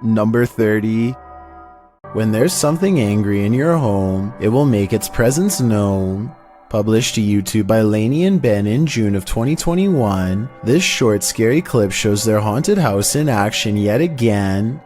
Number 30. When there's something angry in your home, it will make its presence known. Published to YouTube by Lainey and Ben in June of 2021, this short scary clip shows their haunted house in action yet again.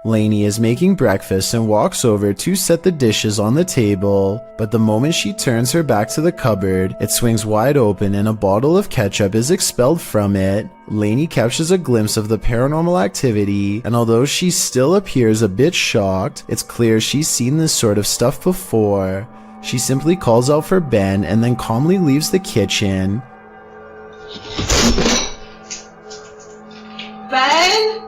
Lainey is making breakfast and walks over to set the dishes on the table, but the moment she turns her back to the cupboard, it swings wide open and a bottle of ketchup is expelled from it. Lainey catches a glimpse of the paranormal activity, and although she still appears a bit shocked, it's clear she's seen this sort of stuff before. She simply calls out for Ben and then calmly leaves the kitchen. Ben?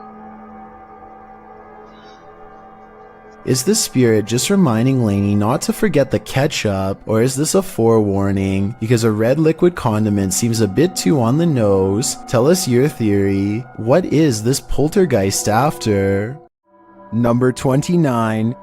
Is the spirit just reminding Lainey not to forget the ketchup, or is this a forewarning? Because a red liquid condiment seems a bit too on the nose. Tell us your theory. What is this poltergeist after? Number 29.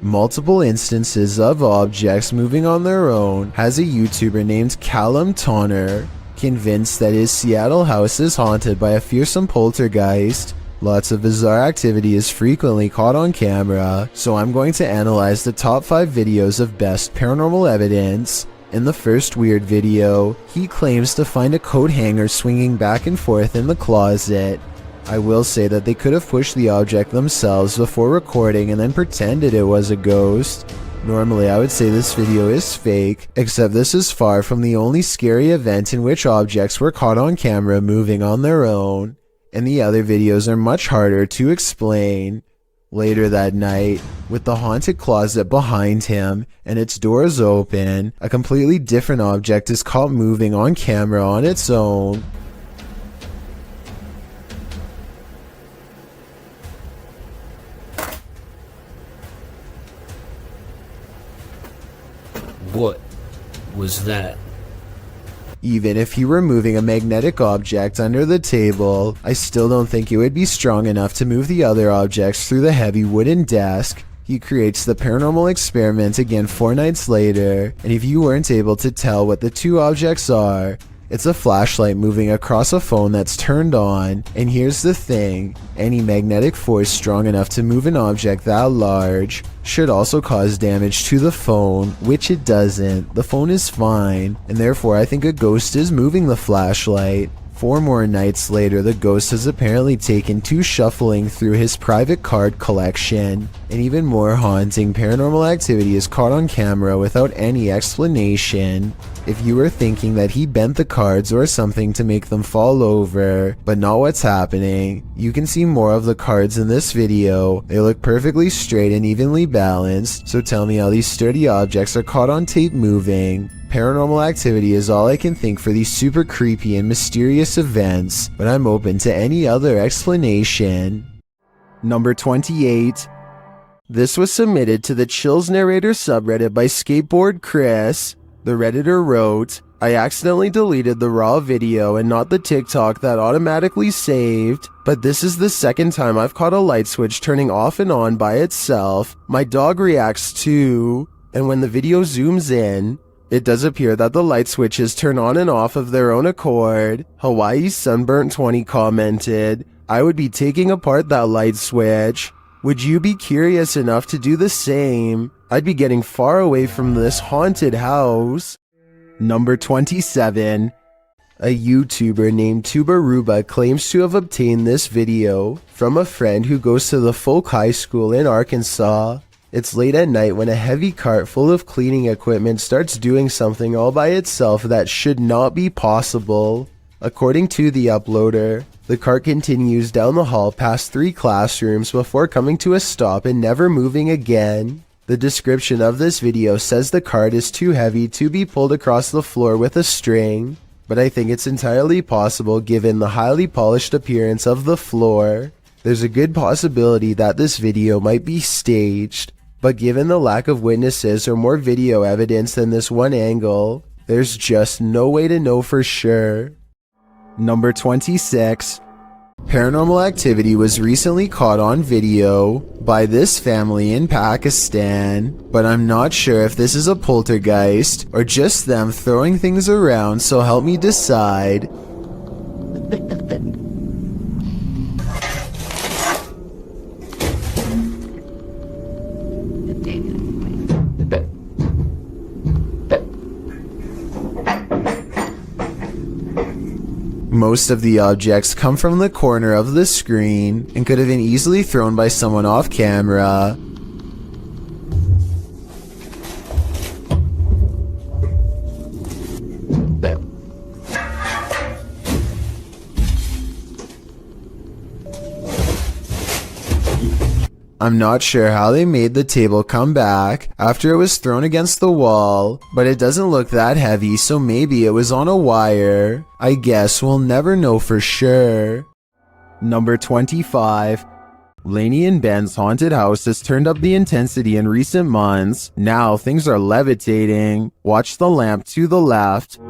Multiple instances of objects moving on their own has a YouTuber named Callum Tonner. Convinced that his Seattle house is haunted by a fearsome poltergeist, lots of bizarre activity is frequently caught on camera, so I'm going to analyze the top 5 videos of best paranormal evidence. In the first weird video, he claims to find a coat hanger swinging back and forth in the closet. I will say that they could have pushed the object themselves before recording and then pretended it was a ghost. Normally I would say this video is fake, except this is far from the only scary event in which objects were caught on camera moving on their own, and the other videos are much harder to explain. Later that night, with the haunted closet behind him and its doors open, a completely different object is caught moving on camera on its own. What was that? Even if he were moving a magnetic object under the table, I still don't think it would be strong enough to move the other objects through the heavy wooden desk. He creates the paranormal experiment again 4 nights later, and if you weren't able to tell what the 2 objects are, it's a flashlight moving across a phone that's turned on. And here's the thing, any magnetic force strong enough to move an object that large should also cause damage to the phone, which it doesn't. The phone is fine, and therefore I think a ghost is moving the flashlight. 4 more nights later, the ghost has apparently taken to shuffling through his private card collection. And even more haunting paranormal activity is caught on camera without any explanation. If you were thinking that he bent the cards or something to make them fall over, but not what's happening, you can see more of the cards in this video. They look perfectly straight and evenly balanced, so tell me how these sturdy objects are caught on tape moving. Paranormal activity is all I can think for these super creepy and mysterious events, but I'm open to any other explanation. Number 28. This was submitted to the Chills Narrator subreddit by Skateboard Chris. The Redditor wrote, I accidentally deleted the raw video and not the TikTok that automatically saved, but this is the second time I've caught a light switch turning off and on by itself. My dog reacts too, and when the video zooms in, it does appear that the light switches turn on and off of their own accord. Hawaii Sunburnt 20 commented, I would be taking apart that light switch. Would you be curious enough to do the same? I'd be getting far away from this haunted house. Number 27. A YouTuber named Tubaruba claims to have obtained this video from a friend who goes to the Folk High School in Arkansas. It's late at night when a heavy cart full of cleaning equipment starts doing something all by itself that should not be possible. According to the uploader, the cart continues down the hall past 3 classrooms before coming to a stop and never moving again. The description of this video says the cart is too heavy to be pulled across the floor with a string, but I think it's entirely possible given the highly polished appearance of the floor. There's a good possibility that this video might be staged, but given the lack of witnesses or more video evidence than this one angle, there's just no way to know for sure. Number 26. Paranormal activity was recently caught on video by this family in Pakistan, but I'm not sure if this is a poltergeist or just them throwing things around, so help me decide. Most of the objects come from the corner of the screen and could have been easily thrown by someone off camera. I'm not sure how they made the table come back after it was thrown against the wall, but it doesn't look that heavy, so maybe it was on a wire. I guess we'll never know for sure. Number 25. Lainey and Ben's haunted house has turned up the intensity in recent months. Now things are levitating. Watch the lamp to the left.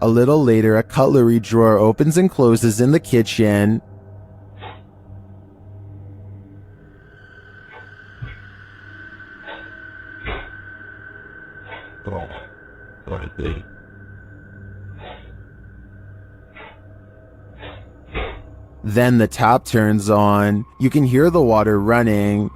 A little later, a cutlery drawer opens and closes in the kitchen. Then the tap turns on. You can hear the water running.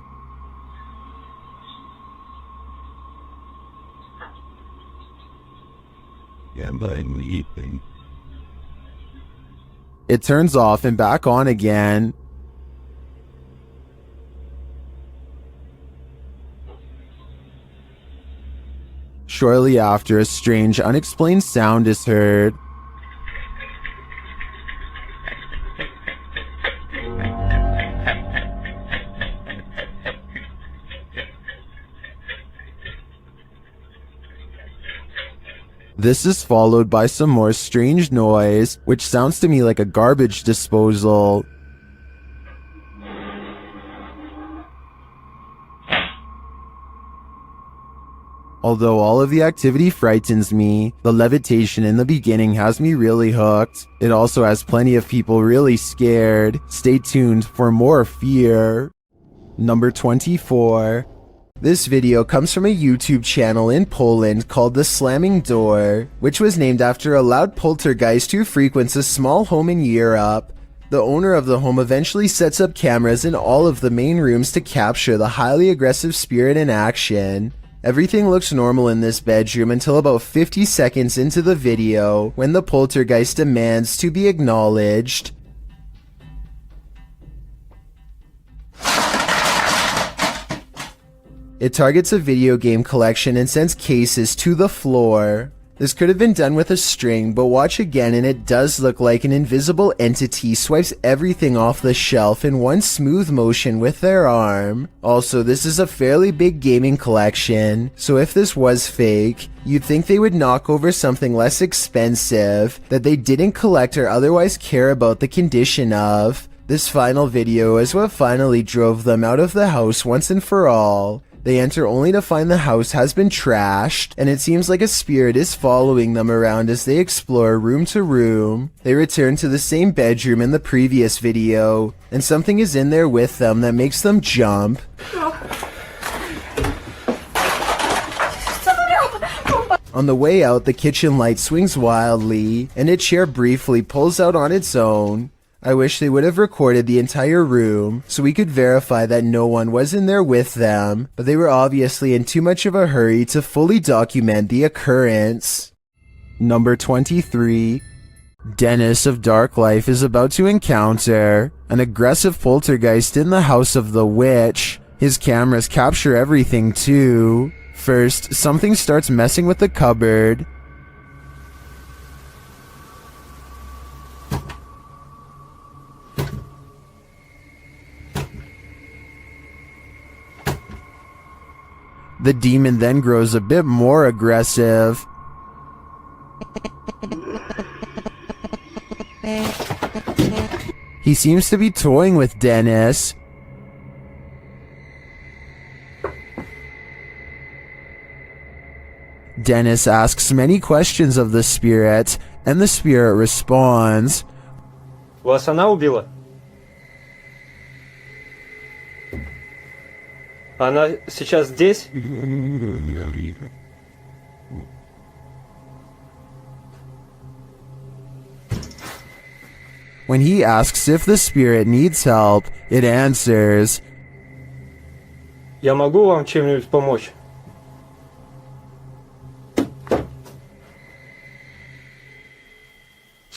It turns off and back on again. Shortly after, a strange, unexplained sound is heard. This is followed by some more strange noise, which sounds to me like a garbage disposal. Although all of the activity frightens me, the levitation in the beginning has me really hooked. It also has plenty of people really scared. Stay tuned for more fear. Number 24. This video comes from a YouTube channel in Poland called The Slamming Door, which was named after a loud poltergeist who frequents a small home in Europe. The owner of the home eventually sets up cameras in all of the main rooms to capture the highly aggressive spirit in action. Everything looks normal in this bedroom until about 50 seconds into the video, when the poltergeist demands to be acknowledged. It targets a video game collection and sends cases to the floor. This could have been done with a string, but watch again and it does look like an invisible entity swipes everything off the shelf in one smooth motion with their arm. Also, this is a fairly big gaming collection, so if this was fake, you'd think they would knock over something less expensive that they didn't collect or otherwise care about the condition of. This final video is what finally drove them out of the house once and for all. They enter only to find the house has been trashed, and it seems like a spirit is following them around as they explore room to room. They return to the same bedroom in the previous video, and something is in there with them that makes them jump. On the way out, the kitchen light swings wildly, and a chair briefly pulls out on its own. I wish they would have recorded the entire room so we could verify that no one was in there with them, but they were obviously in too much of a hurry to fully document the occurrence. Number 23. Dennis of Dark Life is about to encounter an aggressive poltergeist in the house of the witch. His cameras capture everything too. First, something starts messing with the cupboard. The demon then grows a bit more aggressive. He seems to be toying with Dennis. Dennis asks many questions of the spirit, and the spirit responds, Вас она убила? Она сейчас здесь? When he asks if the spirit needs help, it answers, Я могу вам чем-нибудь помочь?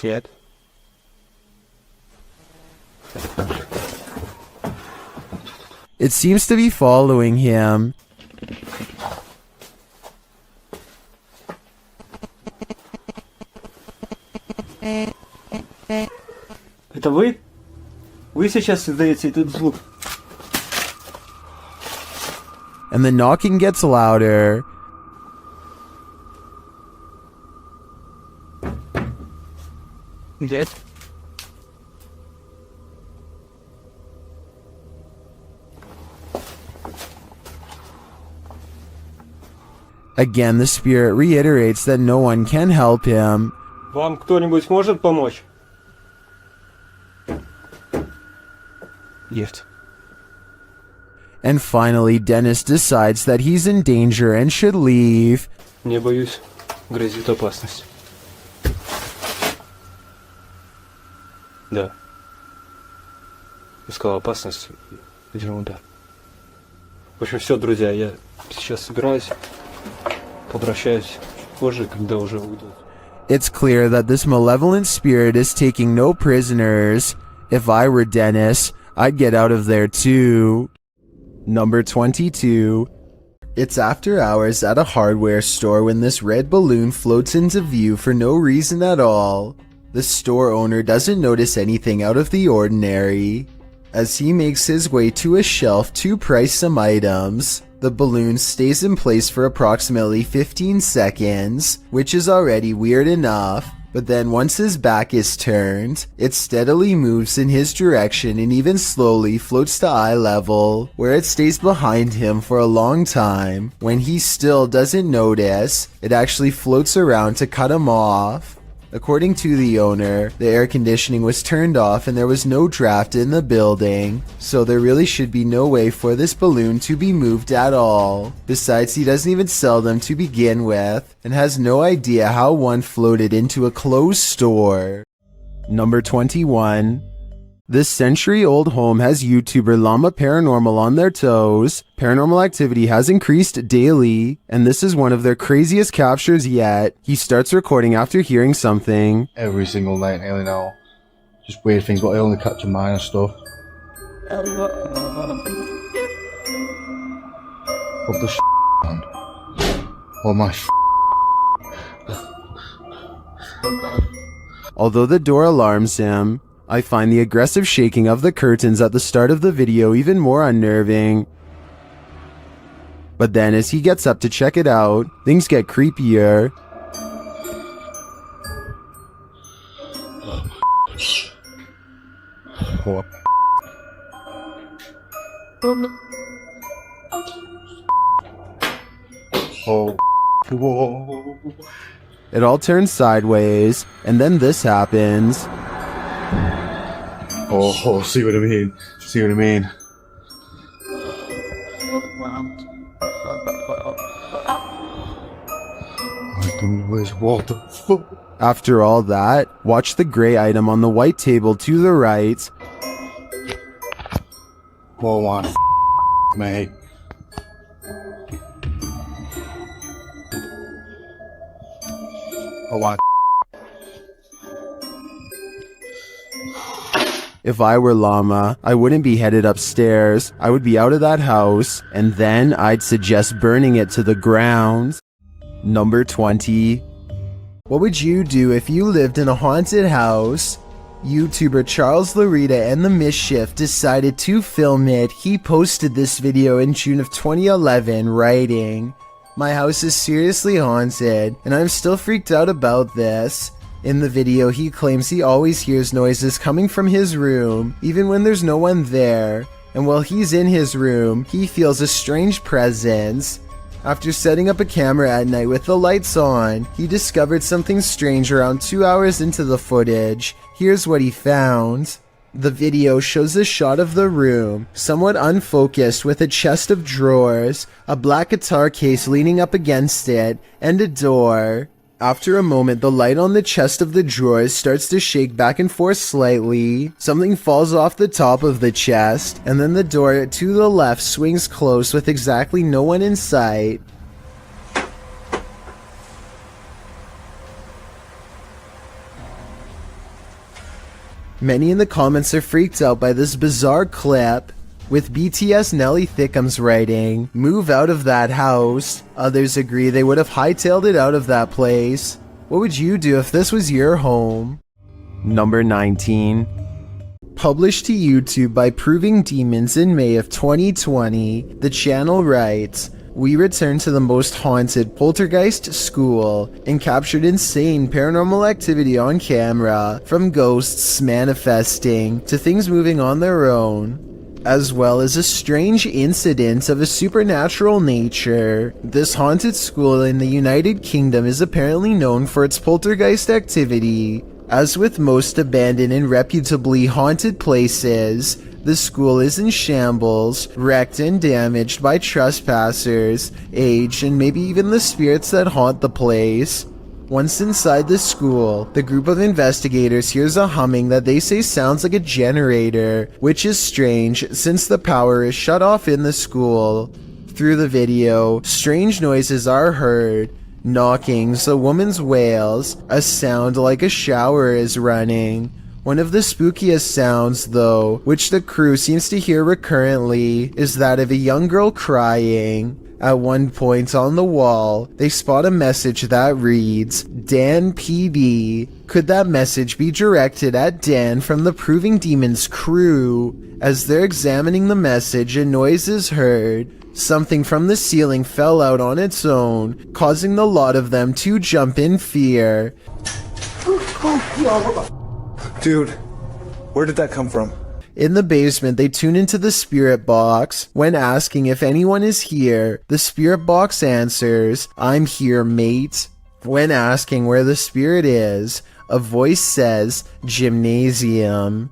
Нет. It seems to be following him. Это вы? Вы сейчас издаете этот звук? And the knocking gets louder. Нет. Again, the spirit reiterates that no one can help him. Вам кто-нибудь может помочь? Нет. And finally, Dennis decides that he's in danger and should leave. Не боюсь, грозит опасность. Да. Искал опасность. Ерунда. В общем, все, друзья, я сейчас собираюсь. Попрощаюсь позже, когда уже уйдут. It's clear that this malevolent spirit is taking no prisoners. If I were Dennis, I'd get out of there too. Number 22. It's after hours at a hardware store when this red balloon floats into view for no reason at all. The store owner doesn't notice anything out of the ordinary. As he makes his way to a shelf to price some items, the balloon stays in place for approximately 15 seconds, which is already weird enough. But then once his back is turned, it steadily moves in his direction and even slowly floats to eye level, where it stays behind him for a long time. When he still doesn't notice, it actually floats around to cut him off. According to the owner, the air conditioning was turned off and there was no draft in the building, so there really should be no way for this balloon to be moved at all. Besides, he doesn't even sell them to begin with, and has no idea how one floated into a closed store. Number 21. This century-old home has YouTuber Llama Paranormal on their toes. Paranormal activity has increased daily, and this is one of their craziest captures yet. He starts recording after hearing something. Every single night nearly now. Just weird things, but I only capture minor stuff. What the man? Oh my Although the door alarms him, I find the aggressive shaking of the curtains at the start of the video even more unnerving. But then as he gets up to check it out, things get creepier. Oh. Oh. Whoa. It all turns sideways, and then this happens. Oh, see what I mean? See what I mean? I don't know what the fuck. After all that, watch the gray item on the white table to the right. Oh my mate. Oh my. If I were Llama, I wouldn't be headed upstairs. I would be out of that house, and then I'd suggest burning it to the ground. Number 20. What would you do if you lived in a haunted house? YouTuber Charles Larita and the Mischief decided to film it. He posted this video in June of 2011, writing, "My house is seriously haunted, and I'm still freaked out about this. In the video, he claims he always hears noises coming from his room, even when there's no one there, and while he's in his room, he feels a strange presence. After setting up a camera at night with the lights on, he discovered something strange around 2 hours into the footage. Here's what he found. The video shows a shot of the room, somewhat unfocused, with a chest of drawers, a black guitar case leaning up against it, and a door. After a moment, the light on the chest of the drawers starts to shake back and forth slightly. Something falls off the top of the chest, and then the door to the left swings close with exactly no one in sight. Many in the comments are freaked out by this bizarre clip, with BTS Nelly Thickums writing, "Move out of that house." Others agree they would have hightailed it out of that place. What would you do if this was your home? Number 19. Published to YouTube by Proving Demons in May of 2020, the channel writes, "We returned to the most haunted poltergeist school and captured insane paranormal activity on camera, from ghosts manifesting to things moving on their own, as well as a strange incident of a supernatural nature. This haunted school in the United Kingdom is apparently known for its poltergeist activity. As with most abandoned and reputably haunted places, the school is in shambles, wrecked and damaged by trespassers, age, and maybe even the spirits that haunt the place. Once inside the school, the group of investigators hears a humming that they say sounds like a generator, which is strange since the power is shut off in the school. Through the video, strange noises are heard. Knockings, a woman's wails, a sound like a shower is running. One of the spookiest sounds, though, which the crew seems to hear recurrently, is that of a young girl crying. At one point on the wall, they spot a message that reads, "Dan PD." Could that message be directed at Dan from the Proving Demons crew? As they're examining the message, a noise is heard. Something from the ceiling fell out on its own, causing the lot of them to jump in fear. Dude, where did that come from? In the basement, they tune into the spirit box. When asking if anyone is here, the spirit box answers, "I'm here, mate." When asking where the spirit is, a voice says, "Gymnasium."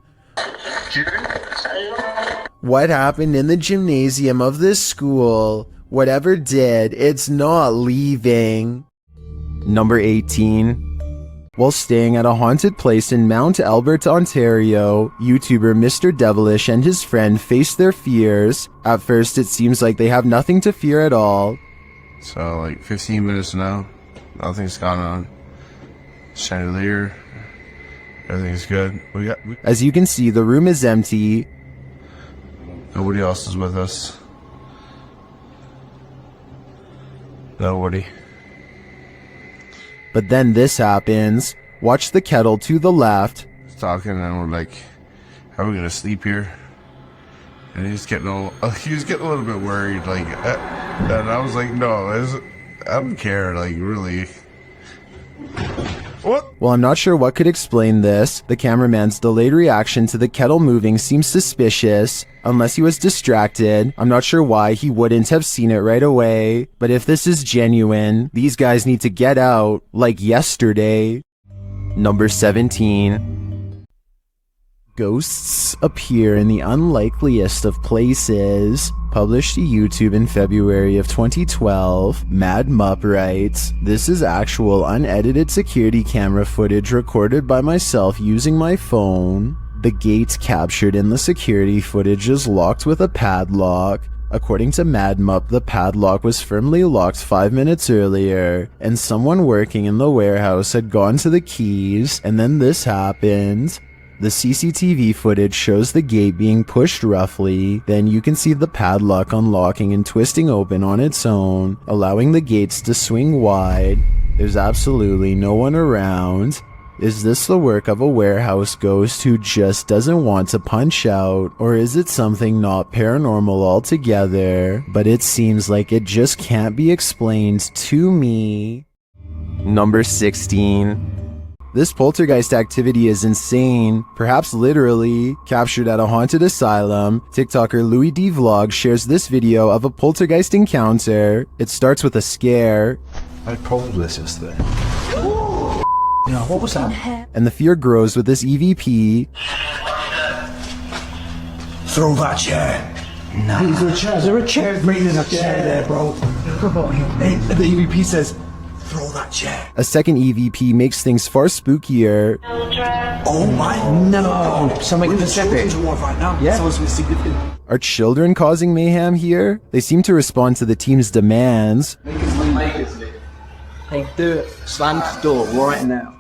What happened in the gymnasium of this school? Whatever did, it's not leaving. Number 18. While staying at a haunted place in Mount Albert, Ontario, YouTuber Mr. Devilish and his friend face their fears. At first, it seems like they have nothing to fear at all. So, like 15 minutes now, nothing's gone on. Chandelier, everything's good. As you can see, the room is empty. Nobody else is with us. Nobody. But then this happens. Watch the kettle to the left. Talking and we're like, "How are we gonna sleep here?" And he was getting a little bit worried, like, and I was like, "No, I don't care, like, really." What? Well, I'm not sure what could explain this. The cameraman's delayed reaction to the kettle moving seems suspicious. Unless he was distracted, I'm not sure why he wouldn't have seen it right away. But if this is genuine, these guys need to get out, like yesterday. Number 17. Ghosts appear in the unlikeliest of places. Published to YouTube in February of 2012, Mad Mupp writes, "This is actual unedited security camera footage recorded by myself using my phone. The gate captured in the security footage is locked with a padlock. According to Mad Mupp, the padlock was firmly locked 5 minutes earlier, and someone working in the warehouse had gone to the keys, and then this happened. The CCTV footage shows the gate being pushed roughly, then you can see the padlock unlocking and twisting open on its own, allowing the gates to swing wide. There's absolutely no one around. Is this the work of a warehouse ghost who just doesn't want to punch out, or is it something not paranormal altogether, but it seems like it just can't be explained to me?" Number 16. This poltergeist activity is insane, perhaps literally. Captured at a haunted asylum, TikToker Louis D Vlog shares this video of a poltergeist encounter. It starts with a scare. I had problems with this yesterday. You know, what was that? And the fear grows with this EVP. Throw that chair. No. Is there a chair? Is there a chair? There's bringing a chair there, bro. Hey, the EVP says, throw that chair. A second EVP makes things far spookier. Oh my. No. Something specific. Right now. Yeah. Something significant. Are children causing mayhem here? They seem to respond to the team's demands. Hey, do it. Slam the door right now.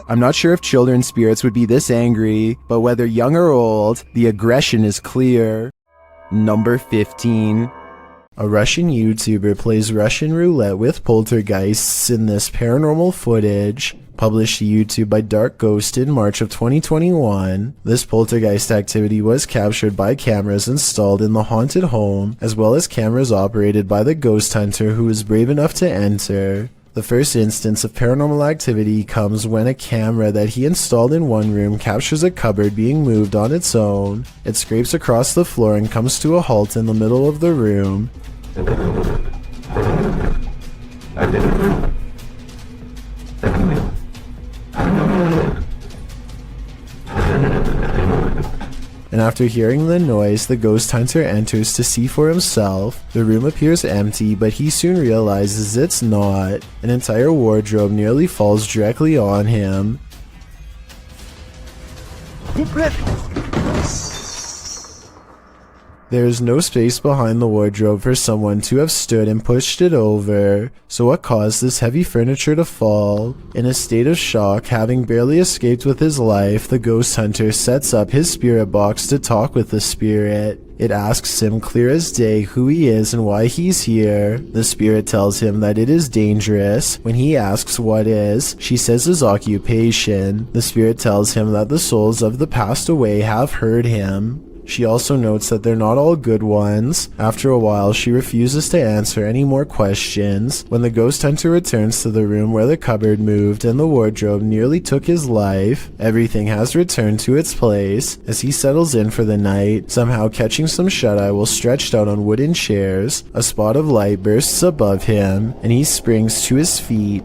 I'm not sure if children's spirits would be this angry, but whether young or old, the aggression is clear. Number 15. A Russian YouTuber plays Russian roulette with poltergeists in this paranormal footage. Published to YouTube by Dark Ghost in March of 2021. This poltergeist activity was captured by cameras installed in the haunted home, as well as cameras operated by the ghost hunter who was brave enough to enter. The first instance of paranormal activity comes when a camera that he installed in one room captures a cupboard being moved on its own. It scrapes across the floor and comes to a halt in the middle of the room. And after hearing the noise, the ghost hunter enters to see for himself. The room appears empty, but he soon realizes it's not. An entire wardrobe nearly falls directly on him. There is no space behind the wardrobe for someone to have stood and pushed it over. So what caused this heavy furniture to fall? In a state of shock, having barely escaped with his life, the ghost hunter sets up his spirit box to talk with the spirit. It asks him clear as day who he is and why he's here. The spirit tells him that it is dangerous. When he asks what is, she says his occupation. The spirit tells him that the souls of the passed away have heard him. She also notes that they're not all good ones. After a while, she refuses to answer any more questions. When the ghost hunter returns to the room where the cupboard moved and the wardrobe nearly took his life, everything has returned to its place. As he settles in for the night, somehow catching some shut-eye while stretched out on wooden chairs, a spot of light bursts above him, and he springs to his feet.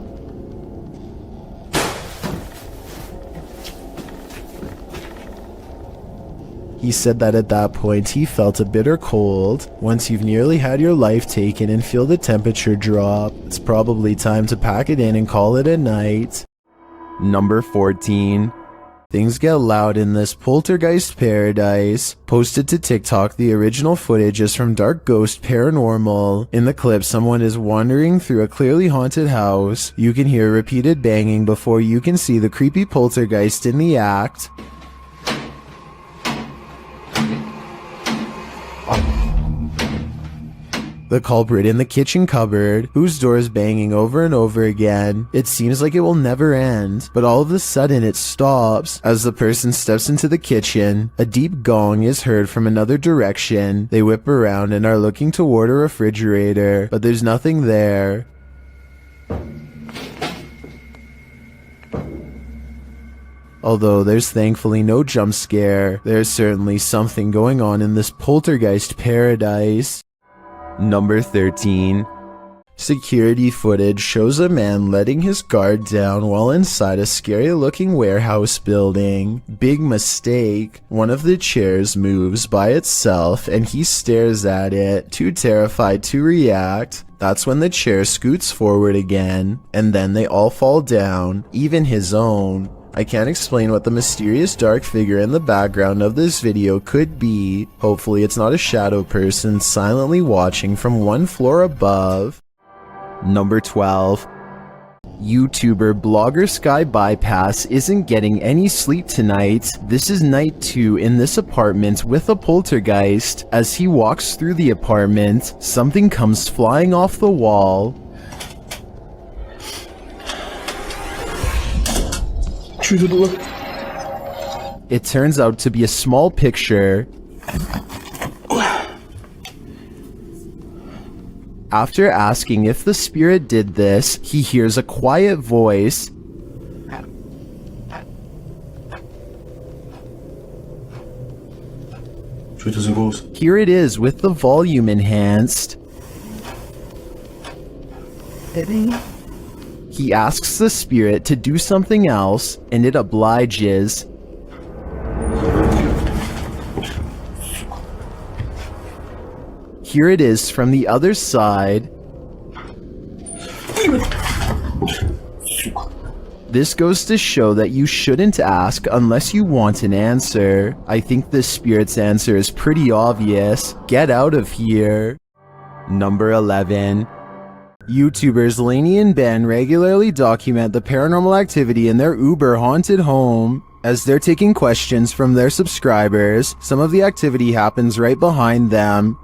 He said that at that point he felt a bitter cold. Once you've nearly had your life taken and feel the temperature drop, it's probably time to pack it in and call it a night. Number 14. Things get loud in this poltergeist paradise. Posted to TikTok, the original footage is from Dark Ghost Paranormal. In the clip, someone is wandering through a clearly haunted house. You can hear repeated banging before you can see the creepy poltergeist in the act. The culprit in the kitchen cupboard, whose door is banging over and over again. It seems like it will never end, but all of a sudden it stops. As the person steps into the kitchen, a deep gong is heard from another direction. They whip around and are looking toward a refrigerator, but there's nothing there. Although there's thankfully no jump scare, there's certainly something going on in this poltergeist paradise. Number 13. Security footage shows a man letting his guard down while inside a scary-looking warehouse building. Big mistake. One of the chairs moves by itself and he stares at it, too terrified to react. That's when the chair scoots forward again, and then they all fall down, even his own. I can't explain what the mysterious dark figure in the background of this video could be. Hopefully it's not a shadow person silently watching from one floor above. Number 12. YouTuber blogger Sky Bypass isn't getting any sleep tonight. This is night 2 in this apartment with a poltergeist. As he walks through the apartment, something comes flying off the wall. It turns out to be a small picture. After asking if the spirit did this, he hears a quiet voice. Here it is with the volume enhanced. He asks the spirit to do something else, and it obliges. Here it is from the other side. This goes to show that you shouldn't ask unless you want an answer. I think this spirit's answer is pretty obvious. Get out of here. Number 11. YouTubers Lainey and Ben regularly document the paranormal activity in their Uber haunted home. As they're taking questions from their subscribers, some of the activity happens right behind them.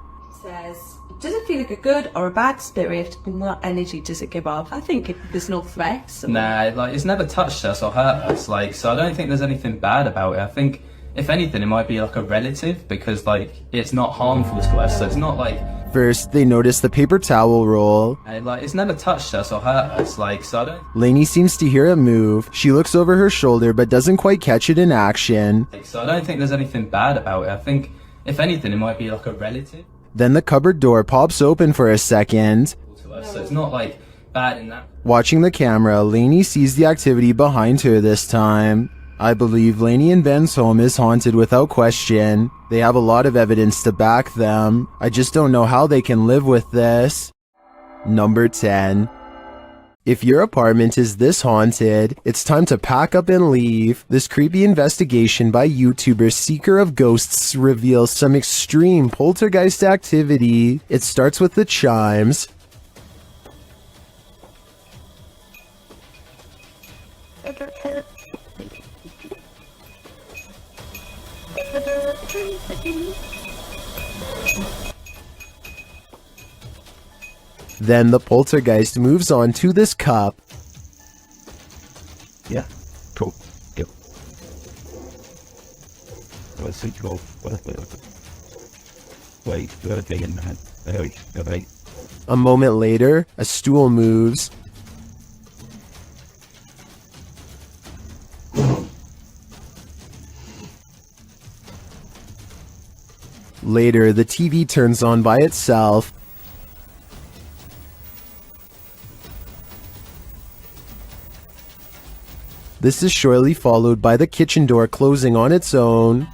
Does it feel like a good or a bad spirit, and what energy does it give off? I think there's no threats. Nah, like, it's never touched us or hurt us, like, so I don't think there's anything bad about it. I think, if anything, it might be like a relative, because, like, it's not harmful to us, so it's not like... First, they notice the paper towel roll. Like, it's never touched us or hurt us, like, so I don't... Lainey seems to hear a move. She looks over her shoulder, but doesn't quite catch it in action. Like, so I don't think there's anything bad about it. I think, if anything, it might be like a relative. Then the cupboard door pops open for a second. So it's not like bad in that. Watching the camera, Lainey sees the activity behind her this time. I believe Lainey and Ben's home is haunted without question. They have a lot of evidence to back them. I just don't know how they can live with this. Number 10. If your apartment is this haunted, it's time to pack up and leave. This creepy investigation by YouTuber Seeker of Ghosts reveals some extreme poltergeist activity. It starts with the chimes. Then the poltergeist moves on to this cup. Yeah, cool. Yep. Let's see, go. Wait, you gotta take it, man. Wait. A moment later, a stool moves. Later, the TV turns on by itself. This is shortly followed by the kitchen door closing on its own.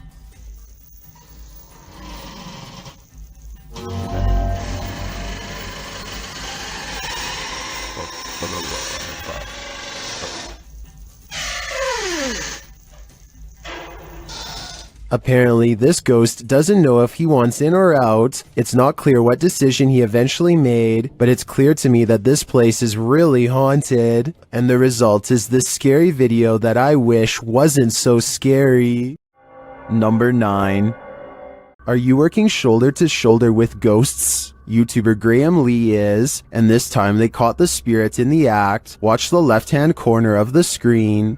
Apparently, this ghost doesn't know if he wants in or out. It's not clear what decision he eventually made, but it's clear to me that this place is really haunted. And the result is this scary video that I wish wasn't so scary. Number 9. Are you working shoulder to shoulder with ghosts? YouTuber Graham Lee is, and this time they caught the spirit in the act. Watch the left-hand corner of the screen.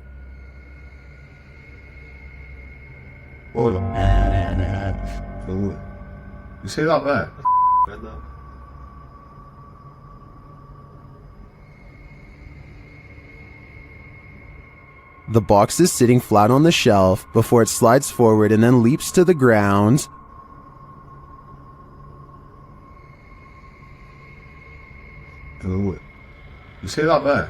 Hold on. You see that there? The box is sitting flat on the shelf before it slides forward and then leaps to the ground. You see that there?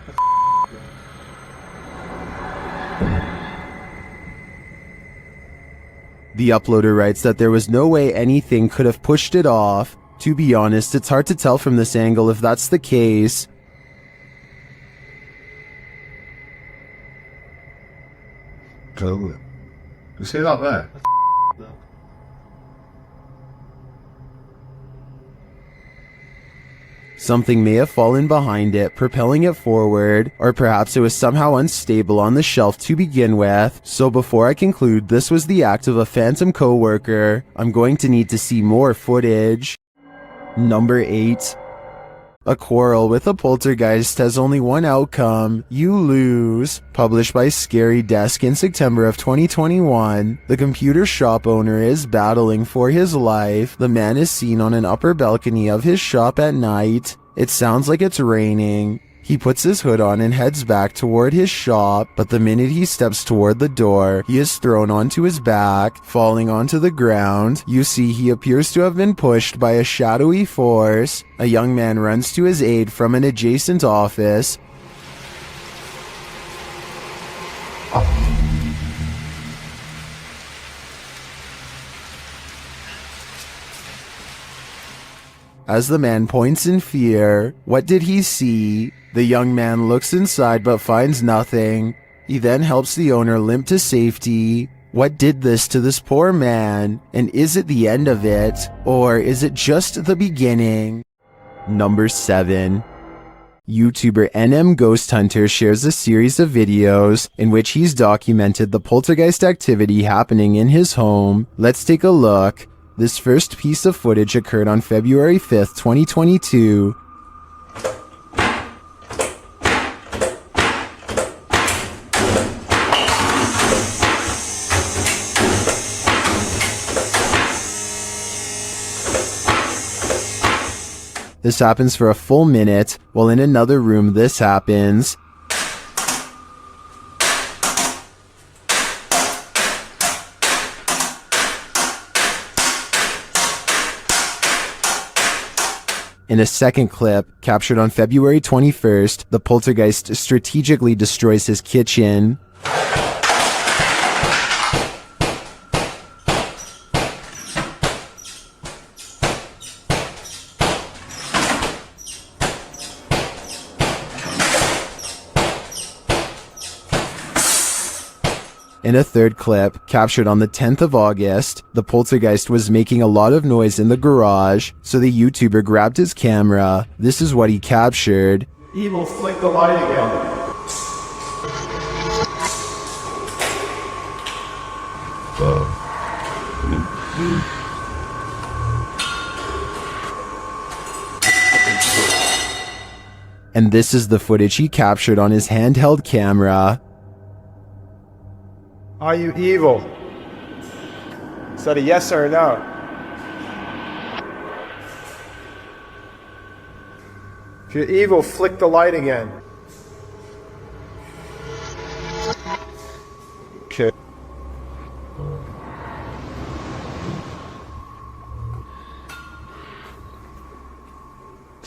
The uploader writes that there was no way anything could have pushed it off. To be honest, it's hard to tell from this angle if that's the case. You see that there? Something may have fallen behind it, propelling it forward, or perhaps it was somehow unstable on the shelf to begin with. So before I conclude this was the act of a phantom coworker, I'm going to need to see more footage. Number 8. A quarrel with a poltergeist has only one outcome: you lose. Published by Scary Desk in September of 2021. The computer shop owner is battling for his life. The man is seen on an upper balcony of his shop at night. It sounds like it's raining. He puts his hood on and heads back toward his shop, but the minute he steps toward the door, he is thrown onto his back, falling onto the ground. You see he appears to have been pushed by a shadowy force. A young man runs to his aid from an adjacent office. As the man points in fear, what did he see? The young man looks inside but finds nothing. He then helps the owner limp to safety. What did this to this poor man? And is it the end of it? Or is it just the beginning? Number 7. YouTuber NM Ghost Hunter shares a series of videos in which he's documented the poltergeist activity happening in his home. Let's take a look. This first piece of footage occurred on February 5th, 2022. This happens for a full minute, while in another room this happens. In a second clip, captured on February 21st, the poltergeist strategically destroys his kitchen. In a third clip, captured on the 10th of August, the poltergeist was making a lot of noise in the garage, so the YouTuber grabbed his camera. This is what he captured. Evil, flick the light again. And this is the footage he captured on his handheld camera. Are you evil? Is that a yes or a no? If you're evil, flick the light again. Okay.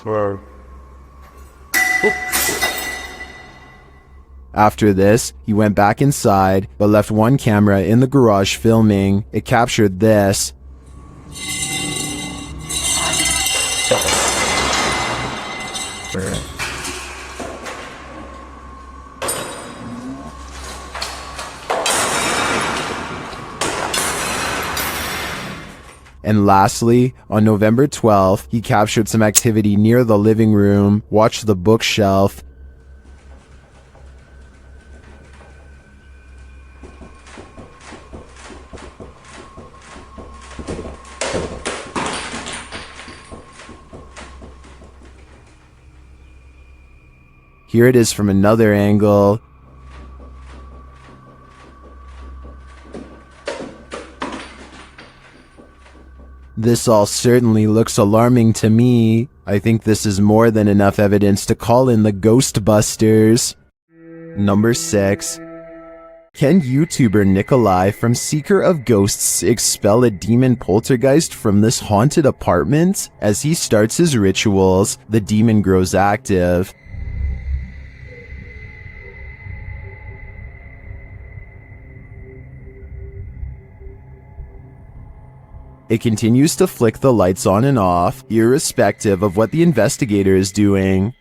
Whoa. After this, he went back inside, but left one camera in the garage filming. It captured this. And lastly, on November 12th, he captured some activity near the living room. Watch the bookshelf. Here it is from another angle. This all certainly looks alarming to me. I think this is more than enough evidence to call in the Ghostbusters. Number 6. Can YouTuber Nikolai from Seeker of Ghosts expel a demon poltergeist from this haunted apartment? As he starts his rituals, the demon grows active. It continues to flick the lights on and off, irrespective of what the investigator is doing.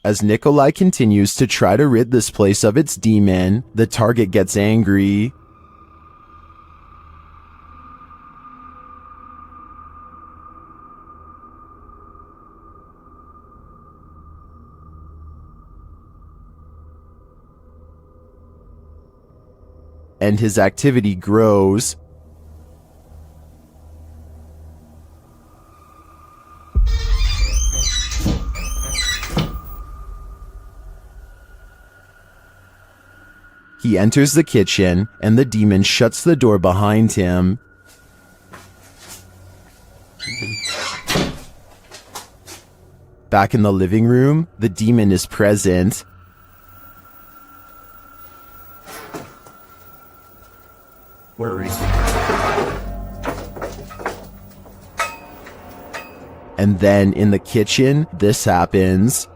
As Nikolai continues to try to rid this place of its demon, the target gets angry. and his activity grows. He enters the kitchen, and the demon shuts the door behind him. Back in the living room, the demon is present. Where is he? And then in the kitchen, this happens.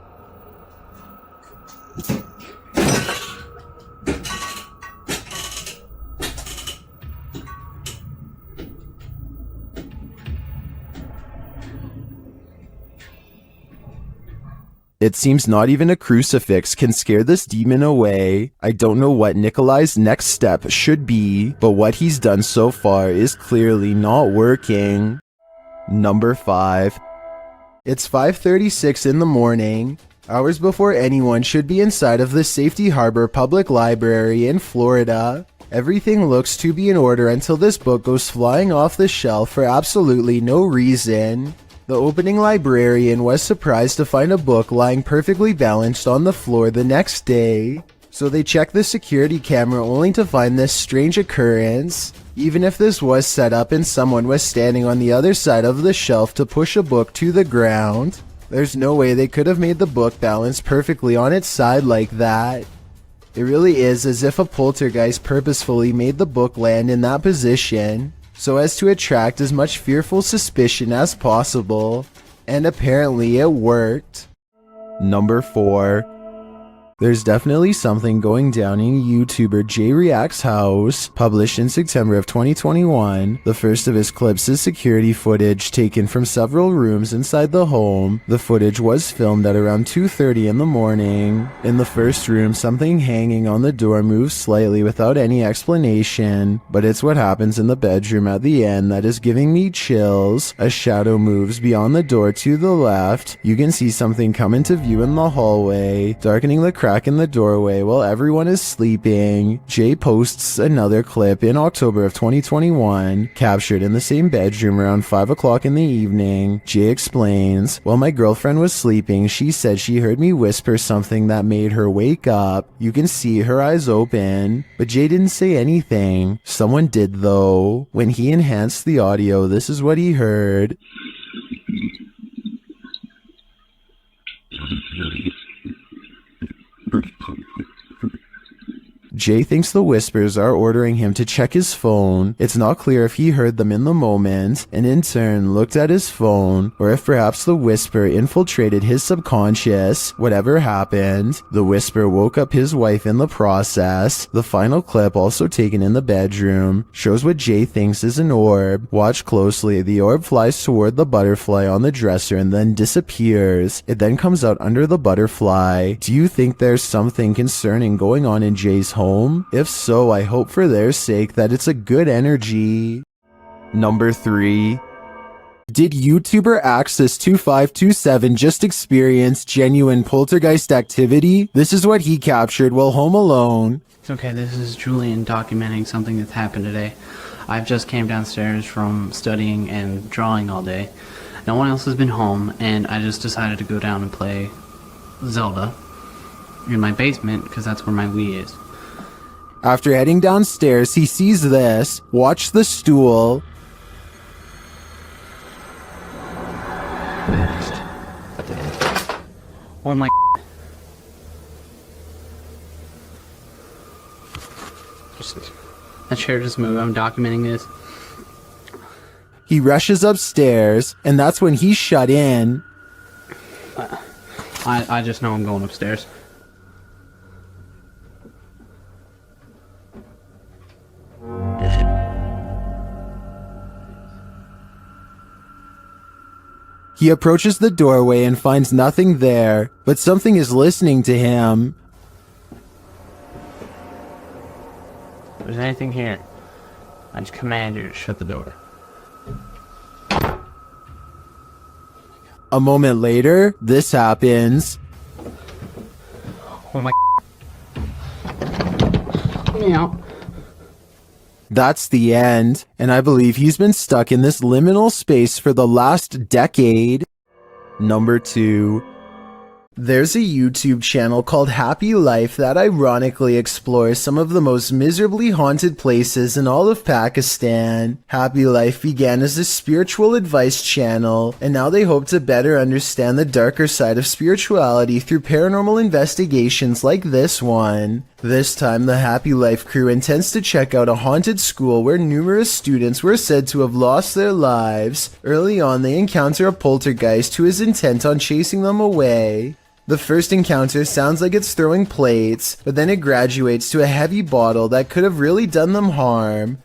It seems not even a crucifix can scare this demon away. I don't know what Nikolai's next step should be, but what he's done so far is clearly not working. Number 5. It's 5:36 in the morning, hours before anyone should be inside of the Safety Harbor Public Library in Florida. Everything looks to be in order until this book goes flying off the shelf for absolutely no reason. The opening librarian was surprised to find a book lying perfectly balanced on the floor the next day, so they checked the security camera only to find this strange occurrence. Even if this was set up and someone was standing on the other side of the shelf to push a book to the ground, there's no way they could have made the book balance perfectly on its side like that. It really is as if a poltergeist purposefully made the book land in that position, so as to attract as much fearful suspicion as possible, and apparently it worked. Number 4. There's definitely something going down in YouTuber Jay React's house. Published in September of 2021, the first of his clips is security footage taken from several rooms inside the home. The footage was filmed at around 2:30 in the morning. In the first room, something hanging on the door moves slightly without any explanation, but it's what happens in the bedroom at the end that is giving me chills. A shadow moves beyond the door to the left. You can see something come into view in the hallway, darkening the crack in the doorway while everyone is sleeping. Jay posts another clip in October of 2021, captured in the same bedroom around 5 o'clock in the evening. Jay explains, "While my girlfriend was sleeping, she said she heard me whisper something that made her wake up. You can see her eyes open, but Jay didn't say anything. Someone did though. When he enhanced the audio, this is what he heard." Jay thinks the whispers are ordering him to check his phone. It's not clear if he heard them in the moment and in turn looked at his phone, or if perhaps the whisper infiltrated his subconscious. Whatever happened, the whisper woke up his wife in the process. The final clip, also taken in the bedroom, shows what Jay thinks is an orb. Watch closely. The orb flies toward the butterfly on the dresser and then disappears. It then comes out under the butterfly. Do you think there's something concerning going on in Jay's home? If so, I hope for their sake that it's a good energy. Number 3. Did YouTuber Axis2527 just experience genuine poltergeist activity? This is what he captured while home alone. Okay, this is Julian documenting something that's happened today. I've just came downstairs from studying and drawing all day. No one else has been home, and I just decided to go down and play Zelda in my basement because that's where my Wii is. After heading downstairs, he sees this. Watch the stool. Oh my. That chair just moved. I'm documenting this. He rushes upstairs, and that's when he's shut in. I just know I'm going upstairs. He approaches the doorway and finds nothing there, but something is listening to him. If there's anything here, I just command you to shut the door. A moment later, this happens. Oh my. Get me out. That's the end, and I believe he's been stuck in this liminal space for the last decade. Number 2. There's a YouTube channel called Happy Life that ironically explores some of the most miserably haunted places in all of Pakistan. Happy Life began as a spiritual advice channel, and now they hope to better understand the darker side of spirituality through paranormal investigations like this one. This time, the Happy Life crew intends to check out a haunted school where numerous students were said to have lost their lives. Early on, they encounter a poltergeist who is intent on chasing them away. The first encounter sounds like it's throwing plates, but then it graduates to a heavy bottle that could have really done them harm.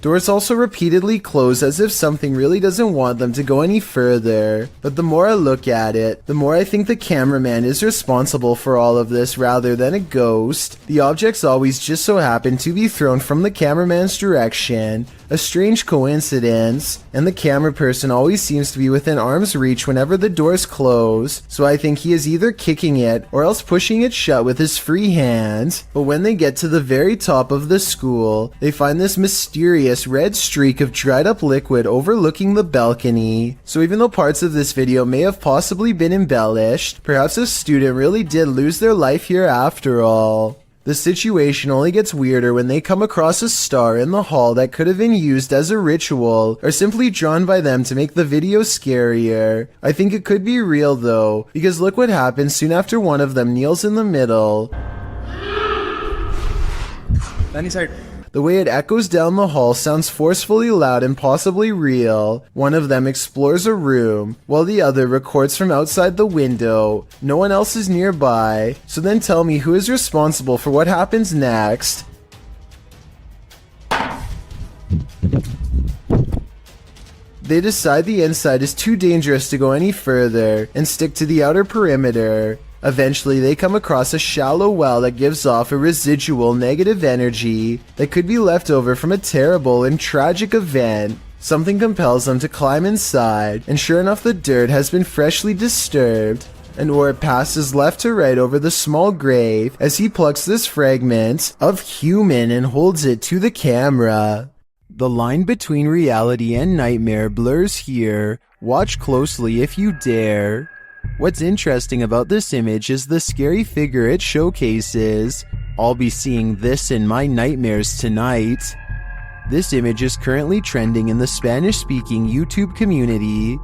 Doors also repeatedly close as if something really doesn't want them to go any further. But the more I look at it, the more I think the cameraman is responsible for all of this rather than a ghost. The objects always just so happen to be thrown from the cameraman's direction. A strange coincidence, and the camera person always seems to be within arm's reach whenever the doors close, so I think he is either kicking it or else pushing it shut with his free hand. But when they get to the very top of the school, they find this mysterious red streak of dried up liquid overlooking the balcony. So even though parts of this video may have possibly been embellished, perhaps a student really did lose their life here after all. The situation only gets weirder when they come across a star in the hall that could have been used as a ritual or simply drawn by them to make the video scarier. I think it could be real though, because look what happens soon after one of them kneels in the middle. Danny side. The way it echoes down the hall sounds forcefully loud and possibly real. One of them explores a room, while the other records from outside the window. No one else is nearby, so then tell me who is responsible for what happens next. They decide the inside is too dangerous to go any further and stick to the outer perimeter. Eventually, they come across a shallow well that gives off a residual negative energy that could be left over from a terrible and tragic event. Something compels them to climb inside, and sure enough, the dirt has been freshly disturbed. An orb passes left to right over the small grave as he plucks this fragment of human and holds it to the camera. The line between reality and nightmare blurs here. Watch closely if you dare. What's interesting about this image is the scary figure it showcases. I'll be seeing this in my nightmares tonight. This image is currently trending in the Spanish-speaking YouTube community.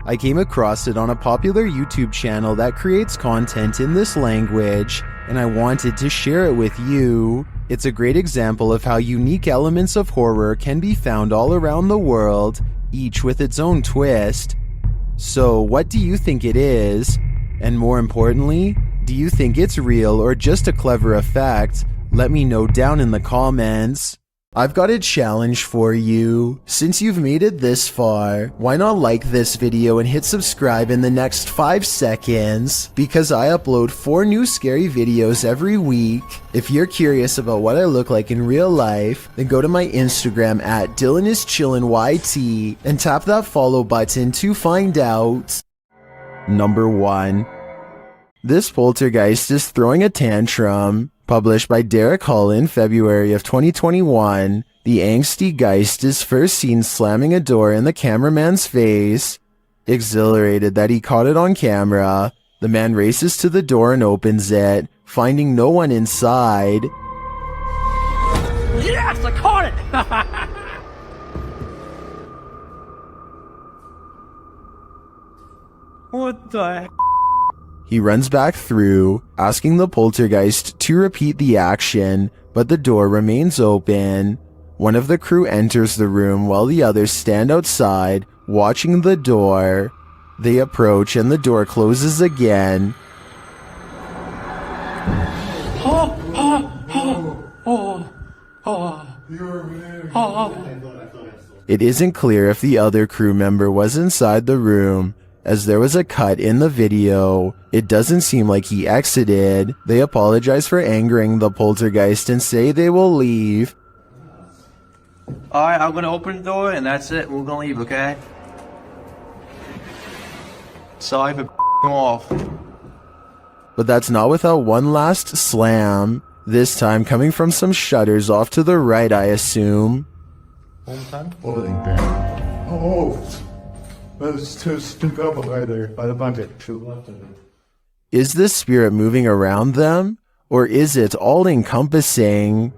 I came across it on a popular YouTube channel that creates content in this language, and I wanted to share it with you. It's a great example of how unique elements of horror can be found all around the world, each with its own twist. So, what do you think it is? And more importantly, do you think it's real or just a clever effect? Let me know down in the comments. I've got a challenge for you. Since you've made it this far, why not like this video and hit subscribe in the next 5 seconds? Because I upload 4 new scary videos every week. If you're curious about what I look like in real life, then go to my Instagram at DylanIsChillinYT and tap that follow button to find out. Number 1. This poltergeist is throwing a tantrum. Published by Derek Hull in February of 2021, the angsty geist is first seen slamming a door in the cameraman's face. Exhilarated that he caught it on camera, the man races to the door and opens it, finding no one inside. Yes, I caught it! What the heck? He runs back through, asking the poltergeist to repeat the action, but the door remains open. One of the crew enters the room while the others stand outside, watching the door. They approach and the door closes again. It isn't clear if the other crew member was inside the room, as there was a cut in the video. It doesn't seem like he exited. They apologize for angering the poltergeist and say they will leave. Alright, I'm gonna open the door and that's it. We're gonna leave, okay? Cypher off. But that's not without one last slam, this time coming from some shutters off to the right, I assume. Oh, there's two people right there by the bucket. Is this spirit moving around them? Or is it all-encompassing?